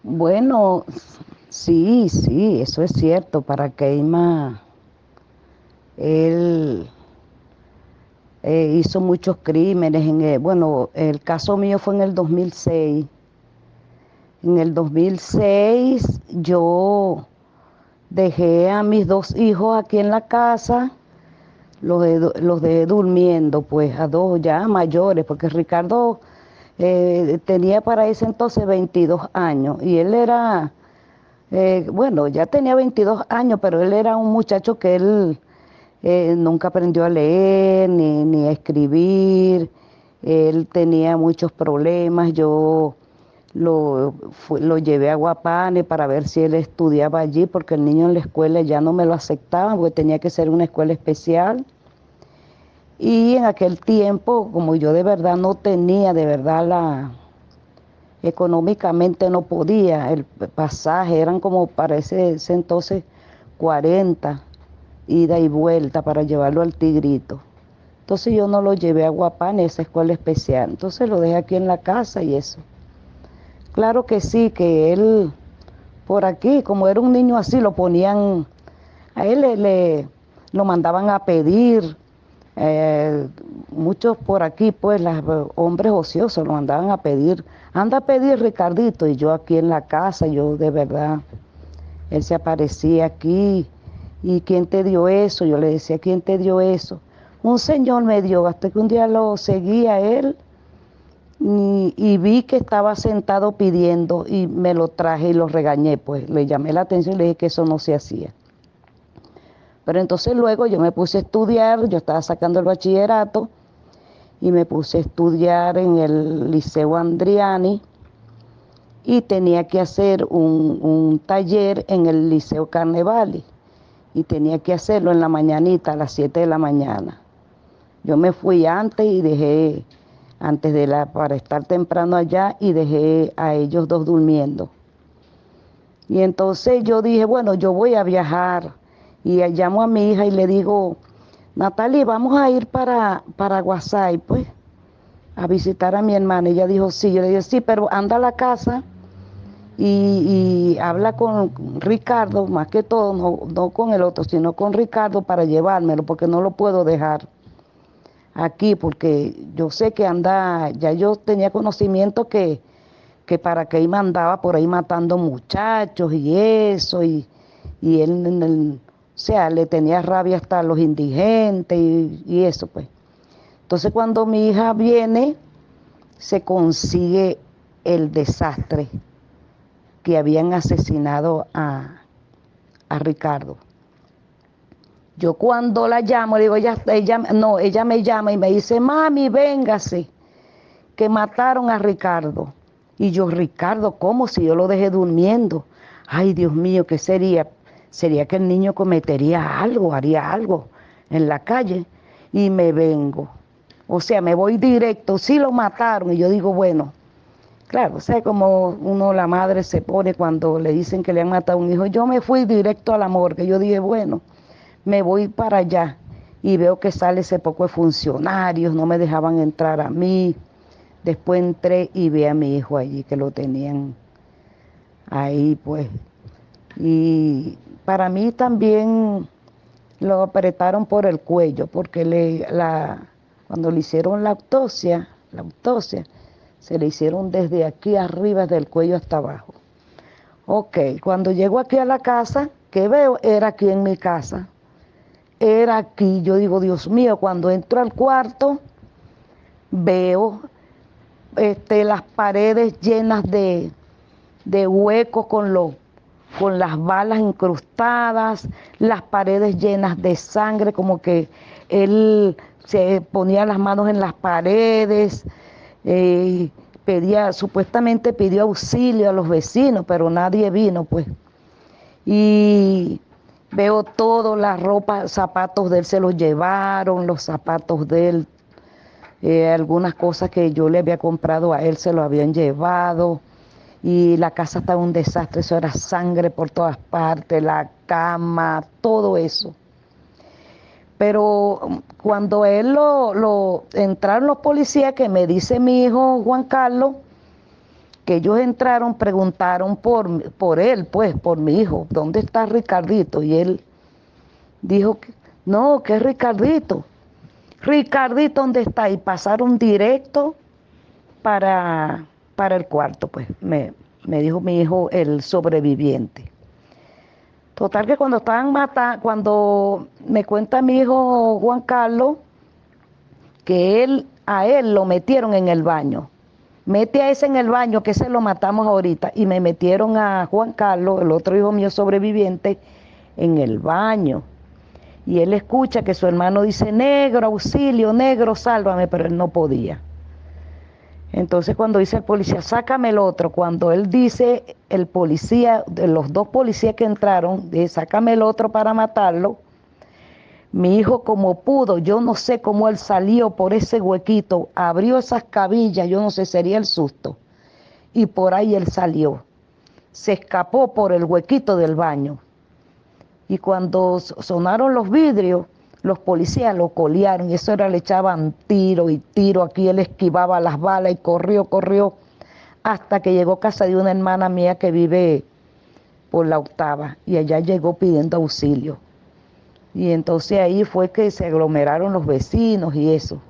Bueno, sí, sí, eso es cierto. Para Keima, él hizo muchos crímenes. Bueno, el caso mío fue en el 2006. En el 2006 yo dejé a mis dos hijos aquí en la casa, los dejé durmiendo, pues a dos ya mayores, porque Ricardo tenía para ese entonces 22 años y él era, bueno, ya tenía 22 años, pero él era un muchacho que él nunca aprendió a leer ni a escribir. Él tenía muchos problemas. Yo lo llevé a Guapane para ver si él estudiaba allí, porque el niño en la escuela ya no me lo aceptaban, porque tenía que ser una escuela especial. Y en aquel tiempo, como yo de verdad no tenía, de verdad económicamente no podía, el pasaje eran como para ese entonces 40 ida y vuelta para llevarlo al Tigrito. Entonces yo no lo llevé a Guapán, esa escuela especial. Entonces lo dejé aquí en la casa y eso. Claro que sí, que él por aquí, como era un niño así, lo ponían, a él lo mandaban a pedir. eh, Muchos por aquí, pues, hombres ociosos lo mandaban a pedir. Anda a pedir, Ricardito. Y yo aquí en la casa, yo de verdad, él se aparecía aquí. ¿Y quién te dio eso? Yo le decía, ¿quién te dio eso? Un señor me dio, hasta que un día lo seguí a él y vi que estaba sentado pidiendo y me lo traje y lo regañé, pues le llamé la atención y le dije que eso no se hacía. Pero entonces luego yo me puse a estudiar, yo estaba sacando el bachillerato y me puse a estudiar en el Liceo Andriani y tenía que hacer un taller en el Liceo Carnevali y tenía que hacerlo en la mañanita, a las 7 de la mañana. Yo me fui antes y dejé, para estar temprano allá, y dejé a ellos dos durmiendo. Y entonces yo dije, bueno, yo voy a viajar. Y llamo a mi hija y le digo, Natalie, vamos a ir para Guasay, pues, a visitar a mi hermana. Ella dijo, sí. Yo le dije, sí, pero anda a la casa y habla con Ricardo, más que todo, no con el otro, sino con Ricardo para llevármelo, porque no lo puedo dejar aquí, porque yo sé que anda, ya yo tenía conocimiento que para que él andaba por ahí matando muchachos y eso, y él, o sea, le tenía rabia hasta a los indigentes y eso, pues. Entonces cuando mi hija viene, se consigue el desastre que habían asesinado a Ricardo. Yo cuando la llamo, le digo, ella me llama y me dice, mami, véngase, que mataron a Ricardo. Y yo, Ricardo, ¿cómo? Si yo lo dejé durmiendo. Ay, Dios mío, ¿qué sería? Sería que el niño cometería algo, haría algo en la calle. Y me vengo. O sea, me voy directo, sí lo mataron. Y yo digo, bueno, claro, o sea, como uno, la madre se pone cuando le dicen que le han matado a un hijo. Yo me fui directo a la morgue. Yo dije, bueno, me voy para allá. Y veo que sale ese poco de funcionarios, no me dejaban entrar a mí. Después entré y vi a mi hijo allí, que lo tenían ahí, pues. Y para mí también lo apretaron por el cuello, porque cuando le hicieron la autopsia, se le hicieron desde aquí arriba del cuello hasta abajo. Ok, cuando llego aquí a la casa, ¿qué veo? Era aquí en mi casa. Era aquí, yo digo, Dios mío, cuando entro al cuarto, veo las paredes llenas de huecos con las balas incrustadas, las paredes llenas de sangre, como que él se ponía las manos en las paredes, supuestamente pidió auxilio a los vecinos, pero nadie vino, pues. Y veo todo, la ropa, zapatos de él se los llevaron, los zapatos de él, algunas cosas que yo le había comprado a él se lo habían llevado y la casa estaba un desastre, eso era sangre por todas partes, la cama, todo eso. Pero cuando él entraron los policías, que me dice mi hijo Juan Carlos, que ellos entraron, preguntaron por él, pues, por mi hijo, ¿dónde está Ricardito? Y él dijo, no, que es Ricardito. Ricardito, ¿dónde está? Y pasaron directo para, para el cuarto, pues, me dijo mi hijo, el sobreviviente. Total que cuando estaban matando, cuando me cuenta mi hijo Juan Carlos, que a él lo metieron en el baño. Mete a ese en el baño, que ese lo matamos ahorita. Y me metieron a Juan Carlos, el otro hijo mío sobreviviente, en el baño. Y él escucha que su hermano dice, negro, auxilio, negro, sálvame, pero él no podía. Entonces cuando dice el policía, sácame el otro, cuando él dice, el policía, de los dos policías que entraron, dice, sácame el otro para matarlo, mi hijo como pudo, yo no sé cómo él salió por ese huequito, abrió esas cabillas, yo no sé, sería el susto, y por ahí él salió, se escapó por el huequito del baño, y cuando sonaron los vidrios, los policías lo colearon, y eso era, le echaban tiro y tiro, aquí él esquivaba las balas y corrió, hasta que llegó a casa de una hermana mía que vive por la octava, y allá llegó pidiendo auxilio. Y entonces ahí fue que se aglomeraron los vecinos y eso.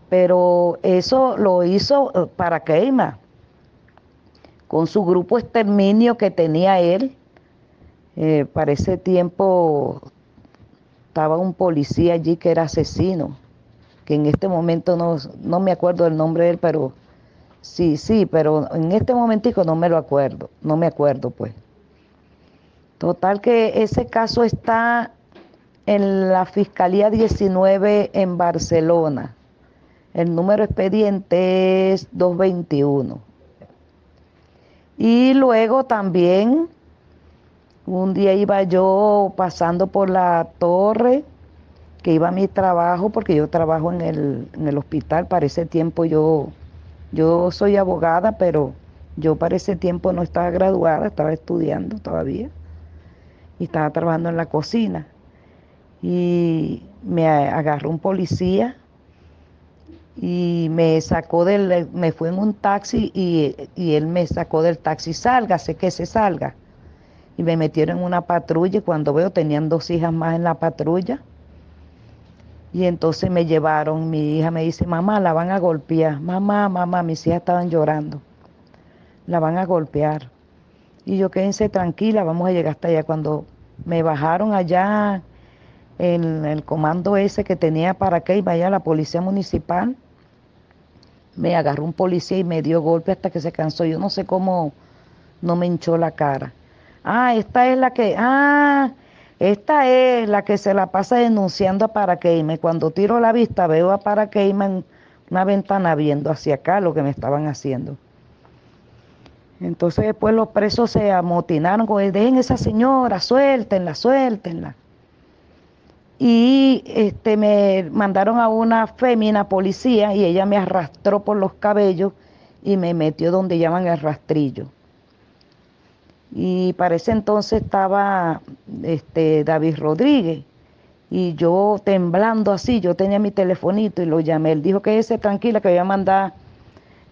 Pero eso lo hizo para Keima, con su grupo exterminio que tenía él. Para ese tiempo estaba un policía allí que era asesino, que en este momento no me acuerdo el nombre de él, pero sí, pero en este momentico no me acuerdo pues. Total que ese caso está en la Fiscalía 19 en Barcelona. El número expediente es 221. Y luego también, un día iba yo pasando por la torre, que iba a mi trabajo, porque yo trabajo en el hospital. Para ese tiempo yo soy abogada, pero yo para ese tiempo no estaba graduada, estaba estudiando todavía. Y estaba trabajando en la cocina. Y me agarró un policía y me fue en un taxi y él me sacó del taxi, sálgase, que se salga. Y me metieron en una patrulla y cuando veo tenían 2 hijas más en la patrulla. Y entonces me llevaron, mi hija me dice, mamá, la van a golpear. Mamá, mis hijas estaban llorando. La van a golpear. Y yo, quédense tranquila, vamos a llegar hasta allá. Cuando me bajaron allá en el comando ese que tenía para que iba allá la policía municipal, me agarró un policía y me dio golpe hasta que se cansó. Yo no sé cómo no me hinchó la cara. Esta es la que se la pasa denunciando a Paraqueime. Cuando tiro la vista veo a Paraqueime en una ventana viendo hacia acá lo que me estaban haciendo. Entonces después los presos se amotinaron, dejen esa señora, suéltenla. Y me mandaron a una fémina policía y ella me arrastró por los cabellos y me metió donde llaman el rastrillo. Y para ese entonces estaba David Rodríguez y yo temblando así, yo tenía mi telefonito y lo llamé. Él dijo que ese tranquila, que voy a mandar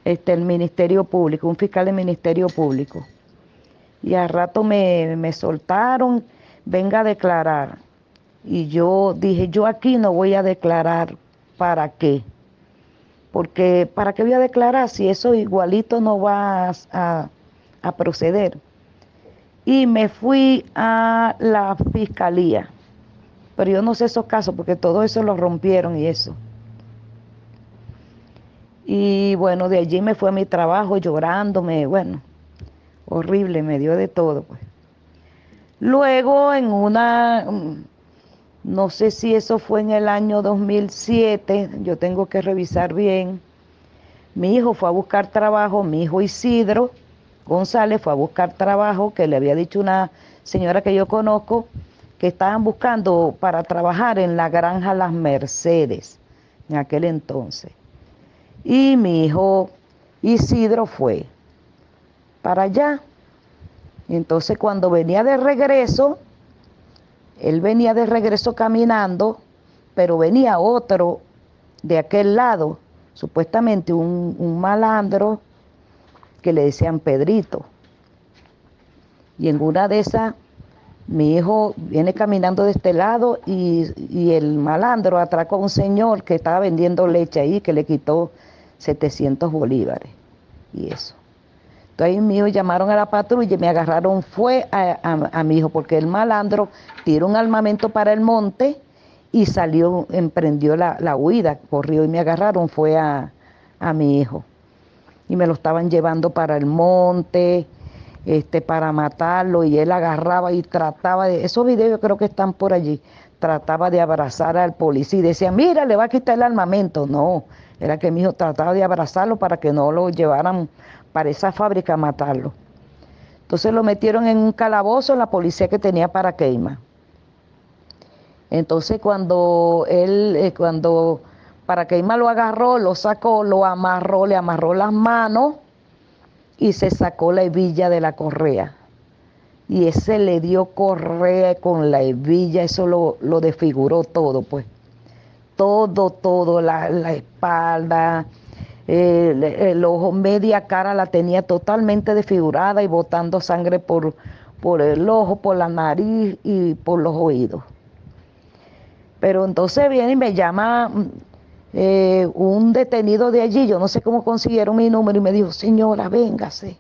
el Ministerio Público, un fiscal del Ministerio Público. Y al rato me soltaron, venga a declarar. Y yo dije, yo aquí no voy a declarar. ¿Para qué? Porque ¿para qué voy a declarar si eso igualito no va a proceder? Y me fui a la fiscalía. Pero yo no sé esos casos porque todo eso lo rompieron y eso. Y bueno, de allí me fui a mi trabajo llorándome, bueno, horrible, me dio de todo pues. Luego no sé si eso fue en el año 2007, yo tengo que revisar bien. Mi hijo fue a buscar trabajo, mi hijo Isidro González fue a buscar trabajo, que le había dicho una señora que yo conozco, que estaban buscando para trabajar en la granja Las Mercedes, en aquel entonces. Y mi hijo Isidro fue para allá. Entonces cuando venía de regreso, él venía de regreso caminando, pero venía otro de aquel lado, supuestamente un malandro que le decían Pedrito. Y en una de esas, mi hijo viene caminando de este lado y el malandro atracó a un señor que estaba vendiendo leche ahí, que le quitó 700 bolívares y eso. Entonces mi hijo llamaron a la patrulla y me agarraron, fue a mi hijo, porque el malandro tiró un armamento para el monte y salió, emprendió la huida, corrió y me agarraron, fue a mi hijo. Y me lo estaban llevando para el monte, para matarlo, y él agarraba y trataba de, esos videos yo creo que están por allí, trataba de abrazar al policía y decía, mira, le va a quitar el armamento. No, era que mi hijo trataba de abrazarlo para que no lo llevaran para esa fábrica a matarlo. Entonces lo metieron en un calabozo en la policía que tenía Paraquelma. Entonces cuando Paraquelma lo agarró, lo sacó, lo amarró, le amarró las manos y se sacó la hebilla de la correa. Y ese le dio correa con la hebilla, eso lo desfiguró todo, pues. Todo, la espalda, el ojo, media cara la tenía totalmente desfigurada y botando sangre por el ojo, por la nariz y por los oídos. Pero entonces viene y me llama un detenido de allí, yo no sé cómo consiguieron mi número, y me dijo, señora, véngase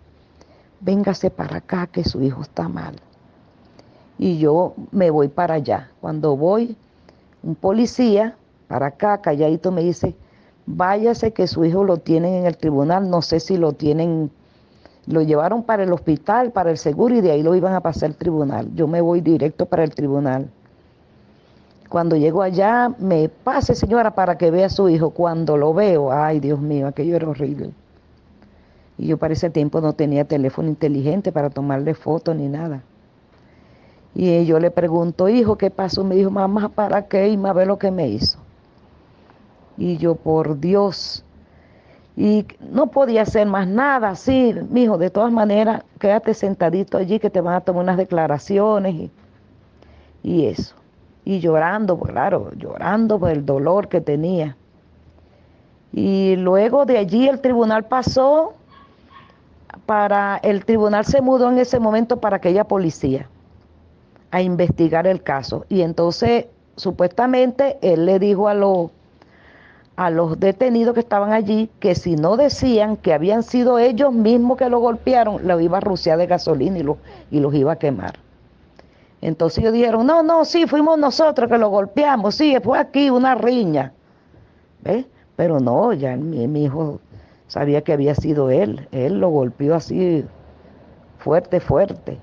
para acá que su hijo está mal. Y yo me voy para allá. Cuando voy, un policía para acá, calladito, me dice, váyase que su hijo lo tienen en el tribunal, no sé si lo tienen, lo llevaron para el hospital, para el seguro, y de ahí lo iban a pasar al tribunal. Yo me voy directo para el tribunal. Cuando llego allá, me pase, señora, para que vea a su hijo. Cuando lo veo, ay, Dios mío, aquello era horrible. Y yo para ese tiempo no tenía teléfono inteligente para tomarle fotos ni nada. Y yo le pregunto, hijo, ¿qué pasó? Me dijo, mamá, ¿para qué? Y me ve lo que me hizo. Y yo, por Dios. Y no podía hacer más nada, sí, mijo, de todas maneras, quédate sentadito allí que te van a tomar unas declaraciones y eso. Y llorando, pues claro, llorando por el dolor que tenía. Y luego de allí el tribunal pasó el tribunal se mudó en ese momento para aquella policía a investigar el caso. Y entonces, supuestamente, él le dijo a los detenidos que estaban allí que si no decían que habían sido ellos mismos que lo golpearon, lo iba a rociar de gasolina y los iba a quemar. Entonces ellos dijeron, no, sí, fuimos nosotros que lo golpeamos, sí, fue aquí una riña. ¿Ves? Pero no, ya mi hijo sabía que había sido él lo golpeó así fuerte.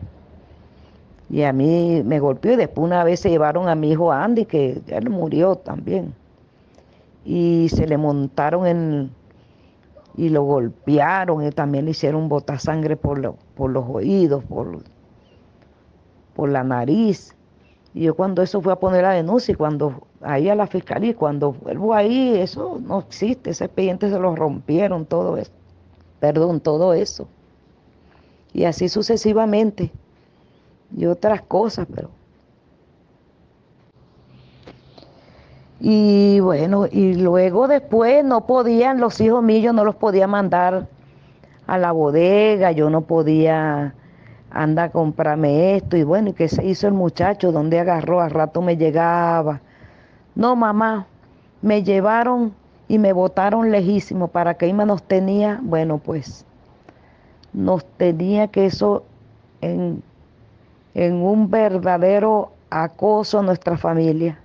Y a mí me golpeó y después una vez se llevaron a mi hijo Andy, que él murió también. Y se le montaron y lo golpearon y también le hicieron botar sangre por los oídos, por la nariz. Y yo cuando eso fui a poner la denuncia y cuando ahí a la fiscalía, y cuando vuelvo ahí, eso no existe, ese expediente se lo rompieron, todo eso. Perdón, todo eso. Y así sucesivamente. Y otras cosas, pero... Y bueno, y luego después no podían, los hijos míos no los podía mandar a la bodega, yo no podía andar a comprarme esto, y bueno, ¿y qué se hizo el muchacho? ¿Dónde agarró? Al rato me llegaba. No, mamá, me llevaron y me botaron lejísimo. Para que Ima nos tenía, bueno, pues, nos tenía que eso en un verdadero acoso a nuestra familia.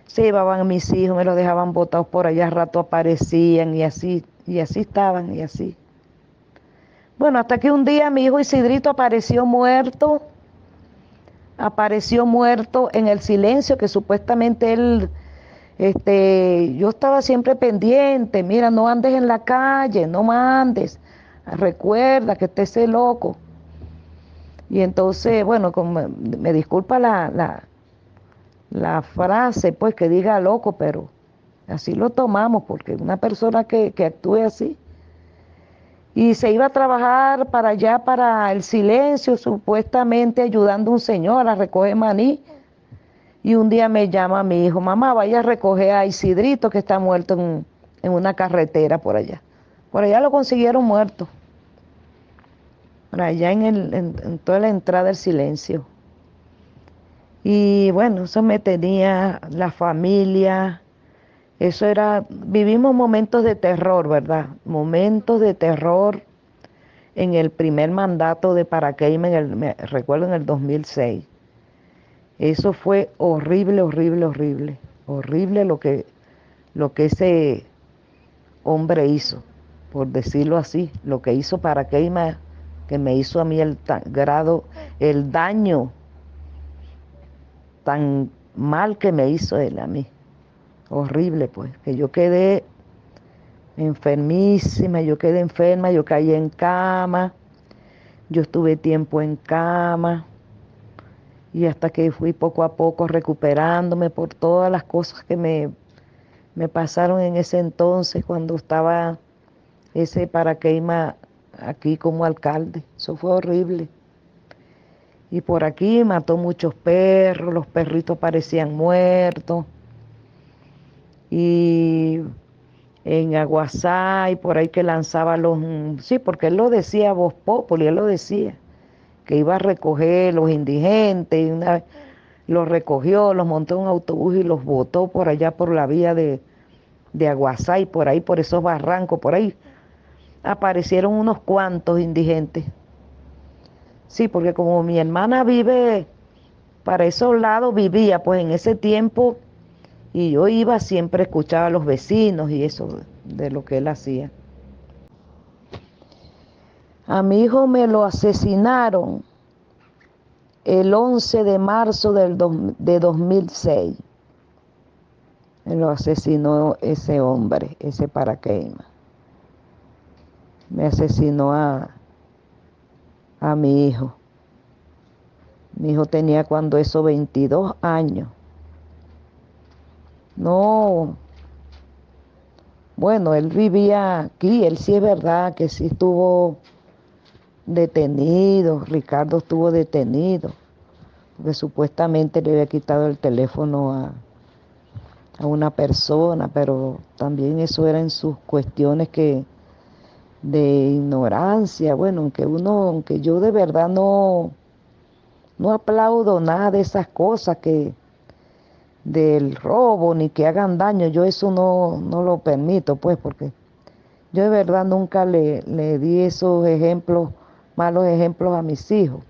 Se llevaban a mis hijos, me los dejaban botados por allá, al rato aparecían y así estaban y así. Bueno, hasta que un día mi hijo Isidrito apareció muerto en el silencio que supuestamente él, yo estaba siempre pendiente, mira, no andes en la calle, no andes, recuerda que esté ese loco. Y entonces, bueno, como me disculpa la frase, pues que diga loco, pero así lo tomamos, porque una persona que actúe así, y se iba a trabajar para allá, para el silencio, supuestamente ayudando a un señor a recoger maní, y un día me llama mi hijo, mamá, vaya a recoger a Isidrito que está muerto en una carretera por allá lo consiguieron muerto. por allá en toda la entrada del silencio. Y bueno, eso me tenía la familia, eso era, vivimos momentos de terror, ¿verdad? Momentos de terror en el primer mandato de Paraquelma, recuerdo en el 2006. Eso fue horrible, horrible, horrible, horrible lo que ese hombre hizo, por decirlo así, lo que hizo Paraquelma, que me hizo a mí el daño tan mal que me hizo él a mí. Horrible, pues, que yo quedé enfermísima, yo quedé enferma, yo caí en cama, yo estuve tiempo en cama y hasta que fui poco a poco recuperándome por todas las cosas que me pasaron en ese entonces cuando estaba ese Paraquelma aquí como alcalde. Eso fue horrible. Y por aquí mató muchos perros, los perritos parecían muertos. Y en Aguasá y por ahí que lanzaba sí, porque él lo decía, Voz Populi, él lo decía, que iba a recoger los indigentes, y una vez los recogió, los montó en un autobús y los botó por allá por la vía de Aguasá y por ahí, por esos barrancos, por ahí aparecieron unos cuantos indigentes. Sí, porque como mi hermana vive para esos lados, vivía pues en ese tiempo y yo iba siempre, escuchaba a los vecinos y eso de lo que él hacía. A mi hijo me lo asesinaron el 11 de marzo de 2006. Me lo asesinó ese hombre, ese Paraquelma. Me asesinó a mi hijo. Mi hijo tenía cuando eso 22 años. No, bueno, él vivía aquí, él sí es verdad que sí estuvo detenido, Ricardo estuvo detenido, porque supuestamente le había quitado el teléfono a una persona, pero también eso era en sus cuestiones de ignorancia, bueno, aunque yo de verdad no aplaudo nada de esas cosas del robo, ni que hagan daño, yo eso no lo permito, pues, porque yo de verdad nunca le di esos ejemplos, malos ejemplos a mis hijos.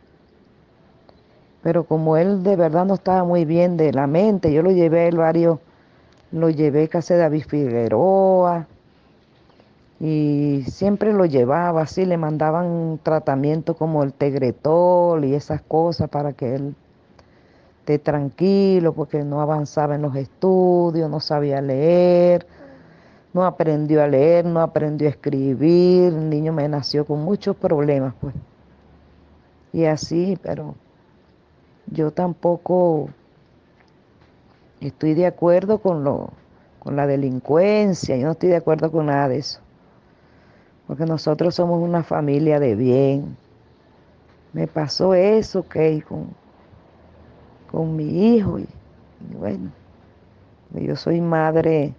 Pero como él de verdad no estaba muy bien de la mente, yo lo llevé a él lo llevé a casa de David Figueroa y siempre lo llevaba así, le mandaban tratamiento como el Tegretol y esas cosas para que él esté tranquilo, porque no avanzaba en los estudios, no sabía leer, no aprendió a leer, no aprendió a escribir, el niño me nació con muchos problemas, pues. Y así, pero yo tampoco estoy de acuerdo con la delincuencia, yo no estoy de acuerdo con nada de eso, porque nosotros somos una familia de bien. Me pasó eso, ok, con mi hijo, y bueno, yo soy madre,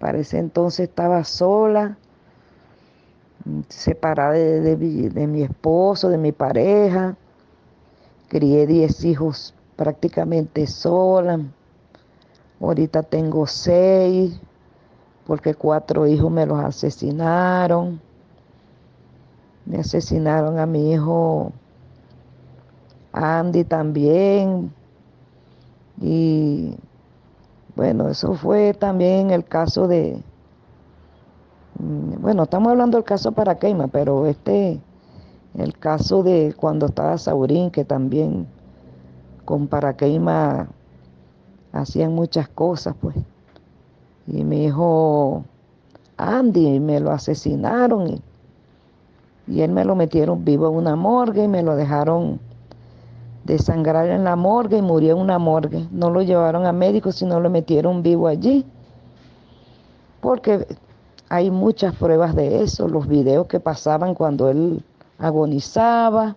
para ese entonces estaba sola, separada de mi esposo, de mi pareja, crié 10 hijos prácticamente sola, ahorita tengo 6, porque 4 hijos me los asesinaron. Me asesinaron a mi hijo Andy también. Y bueno, eso fue también el caso bueno, estamos hablando del caso Paraquelma, pero el caso de cuando estaba Saurín, que también con Paraquelma hacían muchas cosas, pues. Y mi hijo Andy me lo asesinaron y él me lo metieron vivo en una morgue y me lo dejaron desangrar en la morgue y murió en una morgue. No lo llevaron a médico, sino lo metieron vivo allí, porque hay muchas pruebas de eso, los videos que pasaban cuando él agonizaba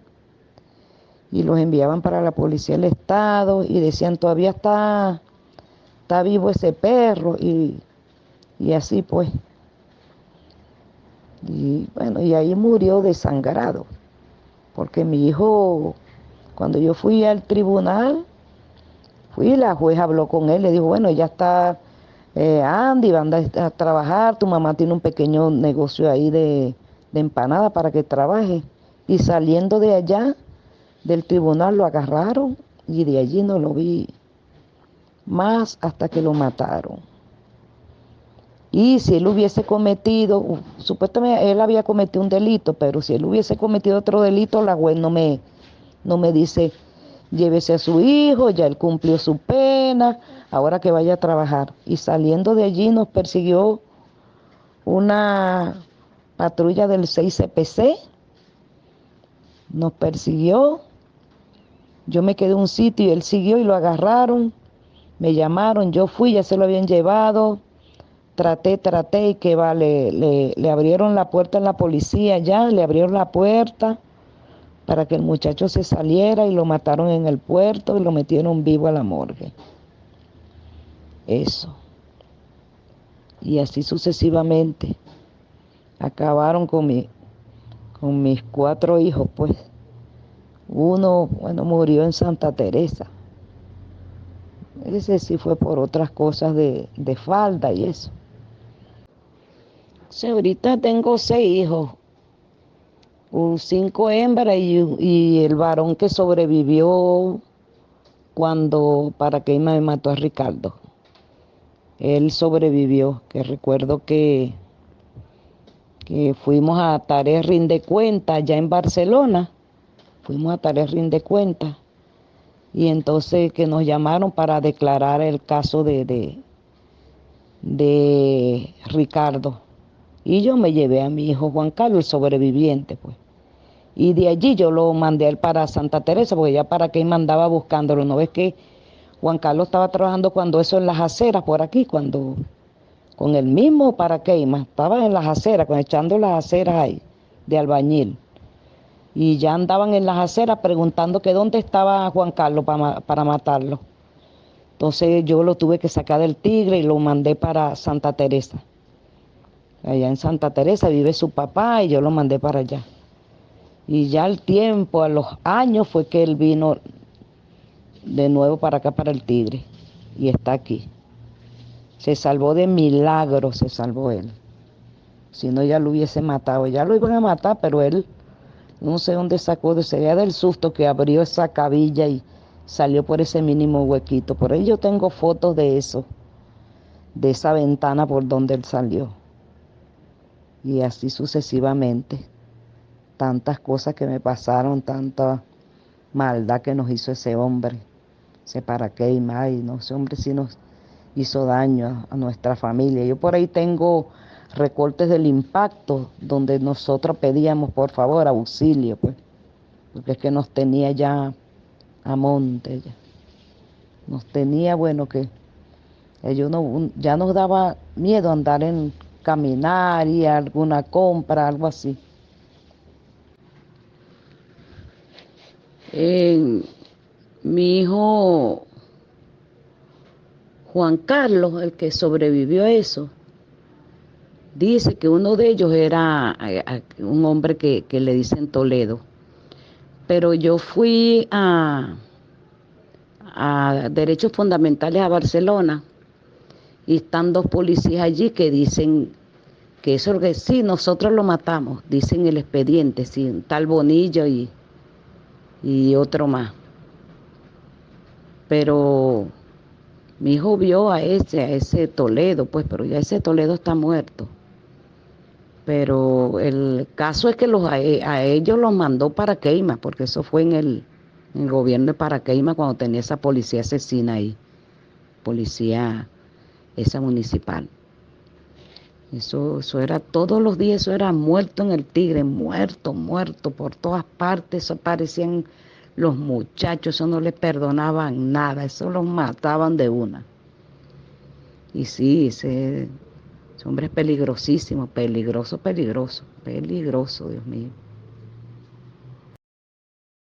y los enviaban para la policía del estado y decían todavía está vivo ese perro y así pues. Y bueno, y ahí murió desangrado, porque mi hijo, cuando yo fui al tribunal, la juez habló con él, le dijo, bueno, ya está Andy, va a trabajar, tu mamá tiene un pequeño negocio ahí de empanada para que trabaje. Y saliendo de allá, del tribunal, lo agarraron y de allí no lo vi más hasta que lo mataron. Y si él hubiese cometido, supuestamente él había cometido un delito, pero si él hubiese cometido otro delito, la juez no me dice, llévese a su hijo, ya él cumplió su pena, ahora que vaya a trabajar. Y saliendo de allí nos persiguió una patrulla del 6CPC, nos persiguió, yo me quedé en un sitio y él siguió y lo agarraron, me llamaron, yo fui, ya se lo habían llevado, traté y que va, le abrieron la puerta en la policía ya, le abrieron la puerta para que el muchacho se saliera y lo mataron en el puerto y lo metieron vivo a la morgue. Eso. Y así sucesivamente. Acabaron con mis 4 hijos, pues. Uno, bueno, murió en Santa Teresa. Ese sí fue por otras cosas de falda y eso. Sí, ahorita tengo 6 hijos. 5 hembras y el varón que sobrevivió cuando Paraqueima me mató a Ricardo. Él sobrevivió, que recuerdo que fuimos a Tarea Rinde Cuenta allá en Barcelona, fuimos a Tarea Rinde Cuenta, y entonces que nos llamaron para declarar el caso de Ricardo. Y yo me llevé a mi hijo Juan Carlos, el sobreviviente, pues. Y de allí yo lo mandé a él para Santa Teresa, porque ya para qué mandaba buscándolo. ¿No ves que Juan Carlos estaba trabajando cuando eso en las aceras por aquí, cuando con el mismo Paraqueima, estaba en las aceras, echando las aceras ahí, de albañil. Y ya andaban en las aceras preguntando que dónde estaba Juan Carlos para matarlo. Entonces yo lo tuve que sacar del Tigre y lo mandé para Santa Teresa. Allá en Santa Teresa vive su papá y yo lo mandé para allá. Y ya al tiempo, a los años, fue que él vino de nuevo para acá, para el Tigre. Y está aquí. Se salvó de milagro, se salvó él. Si no, ya lo hubiese matado. Ya lo iban a matar, pero él, no sé dónde sacó, sería del susto que abrió esa cabilla y salió por ese mínimo huequito. Por ahí yo tengo fotos de eso, de esa ventana por donde él salió. Y así sucesivamente. Tantas cosas que me pasaron, tanta maldad que nos hizo ese hombre. Ese Paraqueima, ay, no, ese hombre sí nos hizo daño a nuestra familia. Yo por ahí tengo recortes del impacto donde nosotros pedíamos por favor auxilio, pues, porque es que nos tenía ya a monte, ya. Nos tenía, bueno, que ya nos daba miedo andar en caminar y alguna compra, algo así. Mi hijo Juan Carlos, el que sobrevivió a eso, dice que uno de ellos era un hombre que le dicen Toledo. Pero yo fui a Derechos Fundamentales a Barcelona y están 2 policías allí que dicen que eso que sí, nosotros lo matamos, dicen el expediente, sí, un tal Bonillo y otro más. Pero mi hijo vio a ese Toledo, pues, pero ya ese Toledo está muerto. Pero el caso es que a ellos los mandó Paraqueima, porque eso fue en el gobierno de Paraqueima cuando tenía esa policía asesina ahí, policía esa municipal. Eso era todos los días, eso era muerto en el Tigre, muerto por todas partes, eso parecían los muchachos, eso no les perdonaban nada, eso los mataban de una. Y sí, ese hombre es peligrosísimo, peligroso, Dios mío.